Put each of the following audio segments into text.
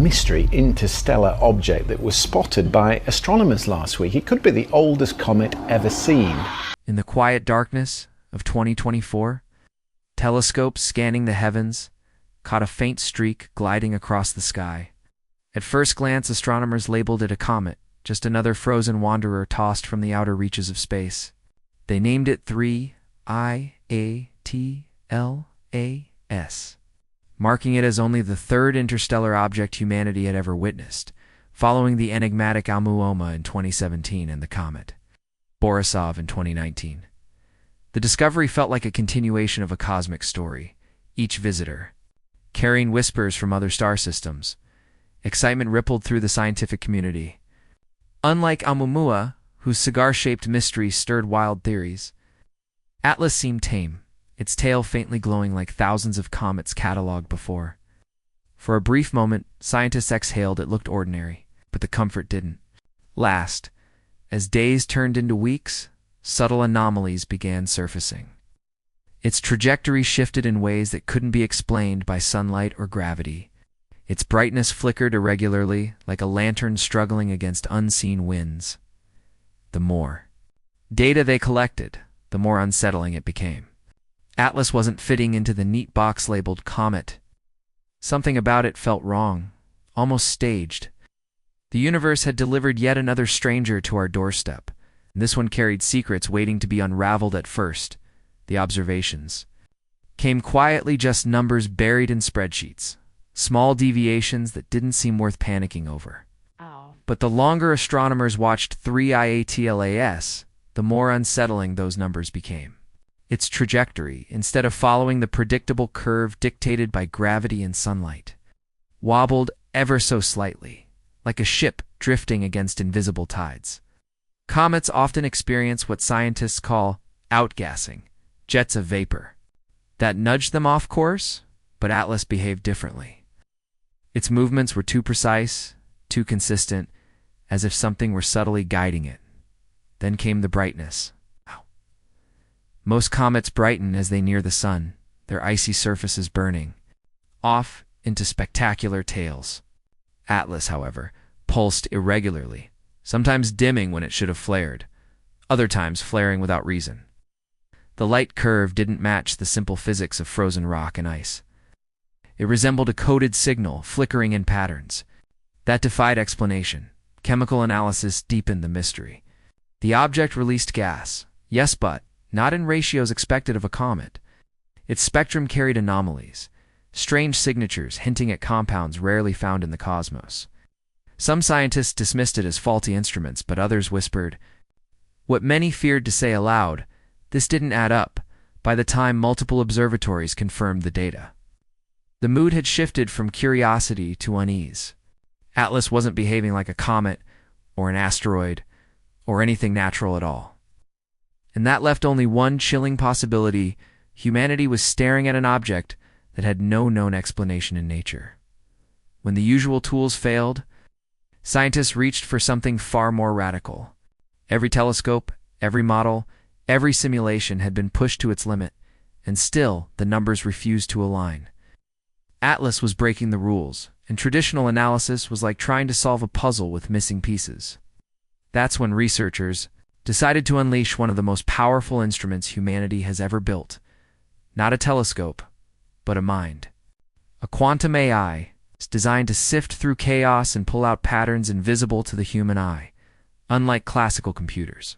mystery interstellar object that was spotted by astronomers last week. It could be the oldest comet ever seen. In the quiet darkness of 2024, telescopes scanning the heavens caught a faint streak gliding across the sky. At first glance, astronomers labeled it a comet, just another frozen wanderer tossed from the outer reaches of space. They named it 3IATLAS, marking it as only the third interstellar object humanity had ever witnessed, following the enigmatic Oumuamua in 2017 and the comet Borisov in 2019. The discovery felt like a continuation of a cosmic story, each visitor carrying whispers from other star systems. Excitement rippled through the scientific community. Unlike Oumuamua, whose cigar-shaped mystery stirred wild theories, Atlas seemed tame, its tail faintly glowing like thousands of comets catalogued before. For a brief moment, scientists exhaled. It looked ordinary, but the comfort didn't last. As days turned into weeks, subtle anomalies began surfacing. Its trajectory shifted in ways that couldn't be explained by sunlight or gravity. Its brightness flickered irregularly, like a lantern struggling against unseen winds. The more data they collected, the more unsettling it became. Atlas wasn't fitting into the neat box labeled Comet. Something about it felt wrong, almost staged. The universe had delivered yet another stranger to our doorstep, and this one carried secrets waiting to be unraveled. At first, the observations came quietly, just numbers buried in spreadsheets, small deviations that didn't seem worth panicking over. But the longer astronomers watched 3IATLAS, the more unsettling those numbers became. Its trajectory, instead of following the predictable curve dictated by gravity and sunlight, wobbled ever so slightly, like a ship drifting against invisible tides. Comets often experience what scientists call outgassing, jets of vapor, that nudged them off course, but Atlas behaved differently. Its movements were too precise, too consistent, as if something were subtly guiding it. Then came the brightness. Most comets brighten as they near the sun, their icy surfaces burning off into spectacular tails. Atlas, however, pulsed irregularly, sometimes dimming when it should have flared, other times flaring without reason. The light curve didn't match the simple physics of frozen rock and ice. It resembled a coded signal, flickering in patterns that defied explanation. Chemical analysis deepened the mystery. The object released gas, yes, but not in ratios expected of a comet. Its spectrum carried anomalies, strange signatures hinting at compounds rarely found in the cosmos. Some scientists dismissed it as faulty instruments, but others whispered what many feared to say aloud: this didn't add up by the time multiple observatories confirmed the data. The mood had shifted from curiosity to unease. Atlas wasn't behaving like a comet or an asteroid or anything natural at all. And that left only one chilling possibility: humanity was staring at an object that had no known explanation in nature. When the usual tools failed, scientists reached for something far more radical. Every telescope, every model, every simulation had been pushed to its limit, and still the numbers refused to align. Atlas was breaking the rules, and traditional analysis was like trying to solve a puzzle with missing pieces. That's when researchers decided to unleash one of the most powerful instruments humanity has ever built. Not a telescope, but a mind. A quantum AI designed to sift through chaos and pull out patterns invisible to the human eye, unlike classical computers,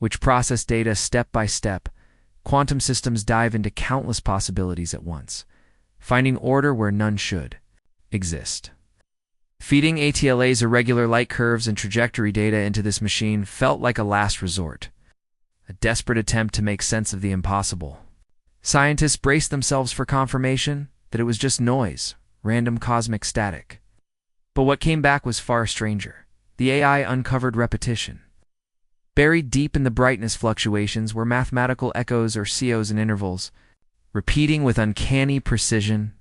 which process data step by step. Quantum systems dive into countless possibilities at once, finding order where none should exist. Feeding ATLA's irregular light curves and trajectory data into this machine felt like a last resort, a desperate attempt to make sense of the impossible. Scientists braced themselves for confirmation that it was just noise, random cosmic static. But what came back was far stranger. The AI uncovered repetition. Buried deep in the brightness fluctuations were mathematical echoes or COs and intervals, repeating with uncanny precision.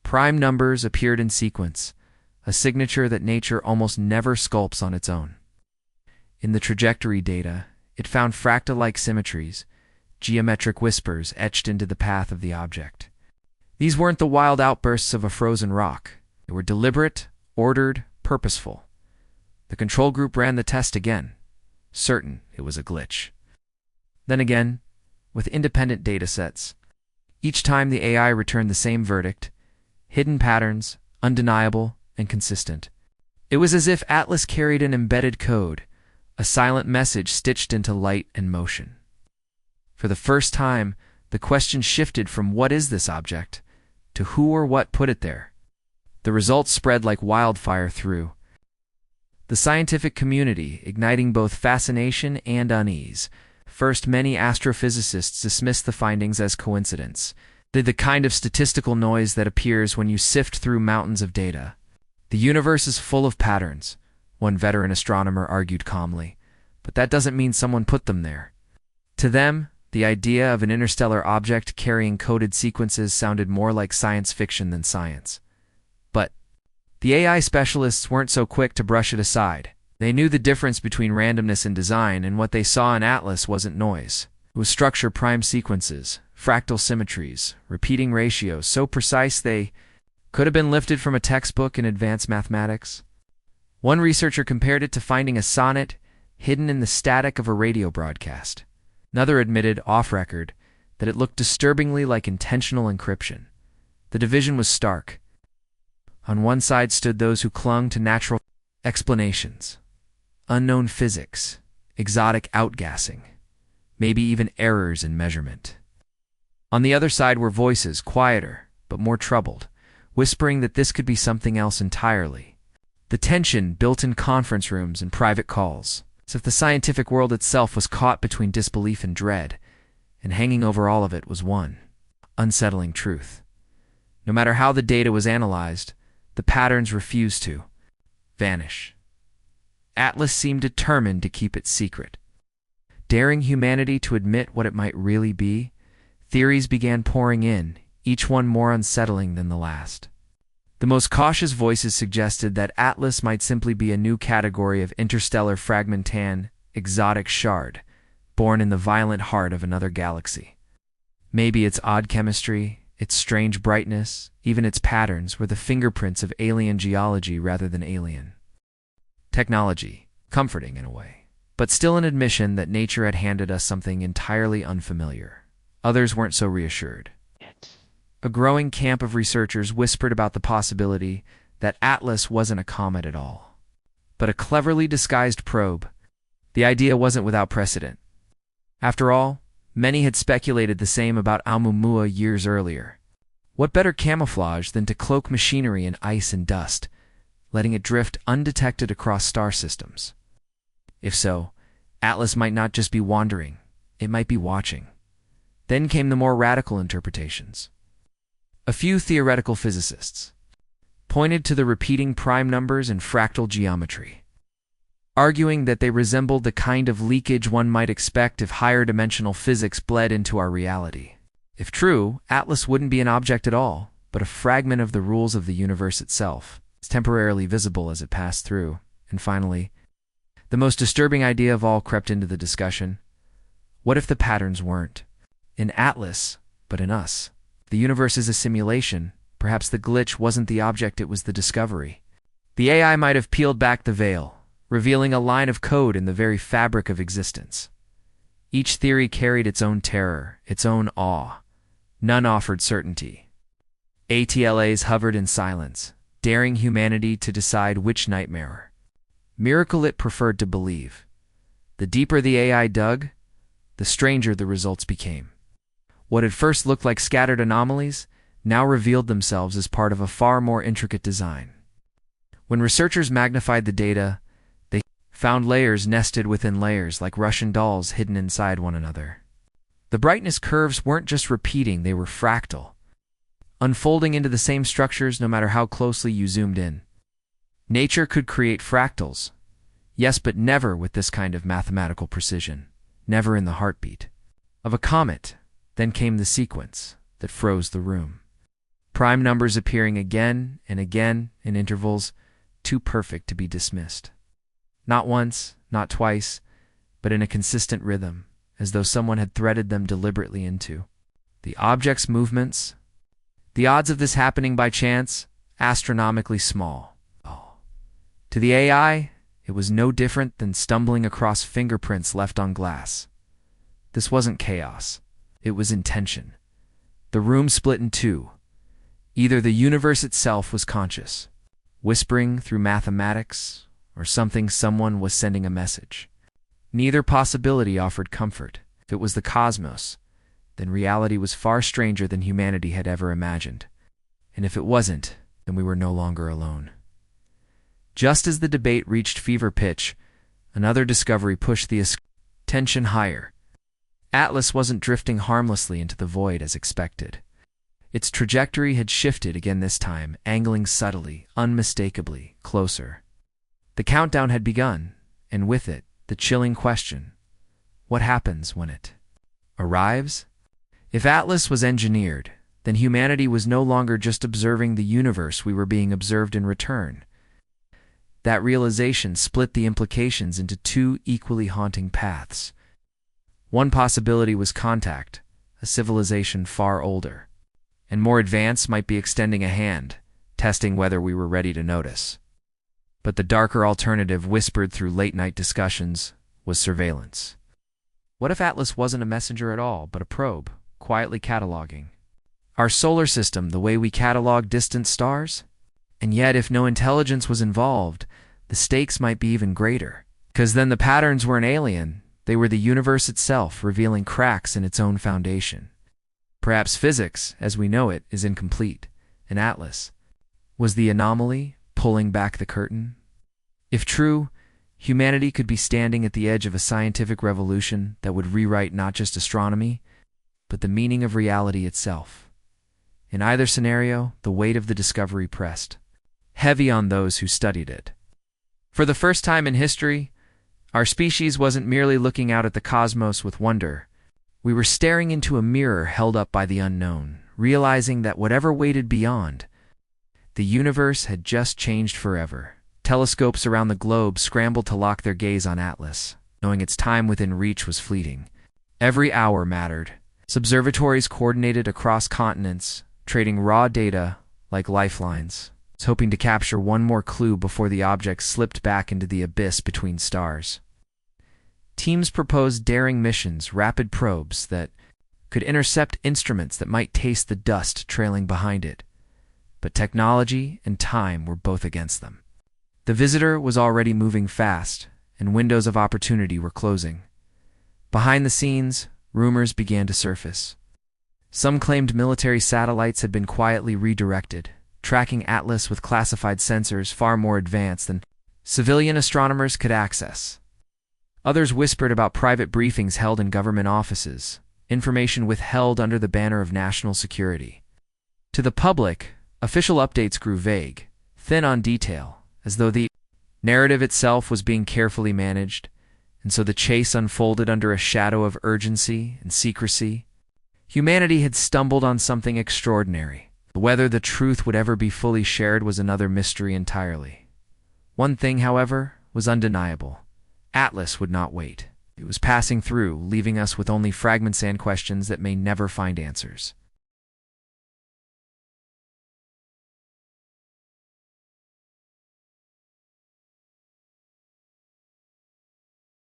Prime numbers appeared in sequence, a signature that nature almost never sculpts on its own. In the trajectory data, it found fractal-like symmetries, geometric whispers etched into the path of the object. These weren't the wild outbursts of a frozen rock. They were deliberate, ordered, purposeful. The control group ran the test again, certain it was a glitch. Then again, with independent datasets. Each time the AI returned the same verdict: hidden patterns, undeniable, and consistent. It was as if Atlas carried an embedded code, a silent message stitched into light and motion. For the first time, the question shifted from what is this object to who or what put it there. The results spread like wildfire through the scientific community, igniting both fascination and unease. First, many astrophysicists dismissed the findings as coincidence, the kind of statistical noise that appears when you sift through mountains of data. The universe is full of patterns, one veteran astronomer argued calmly, but that doesn't mean someone put them there. To them, the idea of an interstellar object carrying coded sequences sounded more like science fiction than science. But the AI specialists weren't so quick to brush it aside. They knew the difference between randomness and design, and what they saw in Atlas wasn't noise. It was structure, prime sequences, fractal symmetries, repeating ratios so precise they could have been lifted from a textbook in advanced mathematics. One researcher compared it to finding a sonnet hidden in the static of a radio broadcast. Another admitted, off-record, that it looked disturbingly like intentional encryption. The division was stark. On one side stood those who clung to natural explanations, unknown physics, exotic outgassing, maybe even errors in measurement. On the other side were voices, quieter but more troubled, whispering that this could be something else entirely. The tension built in conference rooms and private calls, as if the scientific world itself was caught between disbelief and dread, and hanging over all of it was one unsettling truth. No matter how the data was analyzed, the patterns refused to vanish. Atlas seemed determined to keep it secret. Daring humanity to admit what it might really be, theories began pouring in, each one more unsettling than the last. The most cautious voices suggested that Atlas might simply be a new category of interstellar fragmentan, exotic shard, born in the violent heart of another galaxy. Maybe its odd chemistry, its strange brightness, even its patterns were the fingerprints of alien geology rather than alien technology, comforting in a way, but still an admission that nature had handed us something entirely unfamiliar. Others weren't so reassured. A growing camp of researchers whispered about the possibility that Atlas wasn't a comet at all, but a cleverly disguised probe. The idea wasn't without precedent. After all, many had speculated the same about Oumuamua years earlier. What better camouflage than to cloak machinery in ice and dust, letting it drift undetected across star systems? If so, Atlas might not just be wandering, it might be watching. Then came the more radical interpretations. A few theoretical physicists pointed to the repeating prime numbers and fractal geometry, arguing that they resembled the kind of leakage one might expect if higher dimensional physics bled into our reality. If true, Atlas wouldn't be an object at all, but a fragment of the rules of the universe itself. It's temporarily visible as it passed through. And finally, the most disturbing idea of all crept into the discussion. What if the patterns weren't in Atlas, but in us? The universe is a simulation. Perhaps the glitch wasn't the object, it was the discovery. The AI might have peeled back the veil, revealing a line of code in the very fabric of existence. Each theory carried its own terror, its own awe. None offered certainty. ATLAs hovered in silence, daring humanity to decide which nightmare miracle it preferred to believe. The deeper the AI dug, the stranger the results became. What had first looked like scattered anomalies now revealed themselves as part of a far more intricate design. When researchers magnified the data, they found layers nested within layers like Russian dolls hidden inside one another. The brightness curves weren't just repeating, they were fractal, unfolding into the same structures no matter how closely you zoomed in. Nature could create fractals, yes, but never with this kind of mathematical precision, never in the heartbeat of a comet. Then came the sequence that froze the room. Prime numbers appearing again and again in intervals too perfect to be dismissed. Not once, not twice, but in a consistent rhythm, as though someone had threaded them deliberately into the object's movements. The odds of this happening by chance, astronomically small. To the AI, it was no different than stumbling across fingerprints left on glass. This wasn't chaos. It was intention. The room split in two. Either the universe itself was conscious, whispering through mathematics, or someone was sending a message. Neither possibility offered comfort. If it was the cosmos, then reality was far stranger than humanity had ever imagined. And if it wasn't, then we were no longer alone. Just as the debate reached fever pitch, another discovery pushed the tension higher. Atlas wasn't drifting harmlessly into the void as expected. Its trajectory had shifted again this time, angling subtly, unmistakably, closer. The countdown had begun, and with it, the chilling question: what happens when it arrives? If Atlas was engineered, then humanity was no longer just observing the universe, we were being observed in return. That realization split the implications into two equally haunting paths. One possibility was contact, a civilization far older and more advanced might be extending a hand, testing whether we were ready to notice. But the darker alternative, whispered through late-night discussions, was surveillance. What if Atlas wasn't a messenger at all, but a probe, quietly cataloging our solar system the way we catalog distant stars? And yet, if no intelligence was involved, the stakes might be even greater. Because then the patterns weren't alien, they were the universe itself, revealing cracks in its own foundation. Perhaps physics, as we know it, is incomplete, and Atlas was the anomaly pulling back the curtain. If true, humanity could be standing at the edge of a scientific revolution that would rewrite not just astronomy, but the meaning of reality itself. In either scenario, the weight of the discovery pressed heavy on those who studied it. For the first time in history, our species wasn't merely looking out at the cosmos with wonder. We were staring into a mirror held up by the unknown, realizing that whatever waited beyond, the universe had just changed forever. Telescopes around the globe scrambled to lock their gaze on Atlas, knowing its time within reach was fleeting. Every hour mattered. Observatories coordinated across continents, trading raw data like lifelines, hoping to capture one more clue before the object slipped back into the abyss between stars. Teams proposed daring missions, rapid probes that could intercept instruments that might taste the dust trailing behind it. But technology and time were both against them. The visitor was already moving fast, and windows of opportunity were closing. Behind the scenes, rumors began to surface. Some claimed military satellites had been quietly redirected, tracking Atlas with classified sensors far more advanced than civilian astronomers could access. Others whispered about private briefings held in government offices, information withheld under the banner of national security. To the public, official updates grew vague, thin on detail, as though the narrative itself was being carefully managed, and so the chase unfolded under a shadow of urgency and secrecy. Humanity had stumbled on something extraordinary. Whether the truth would ever be fully shared was another mystery entirely. One thing, however, was undeniable. Atlas would not wait. It was passing through, leaving us with only fragments and questions that may never find answers.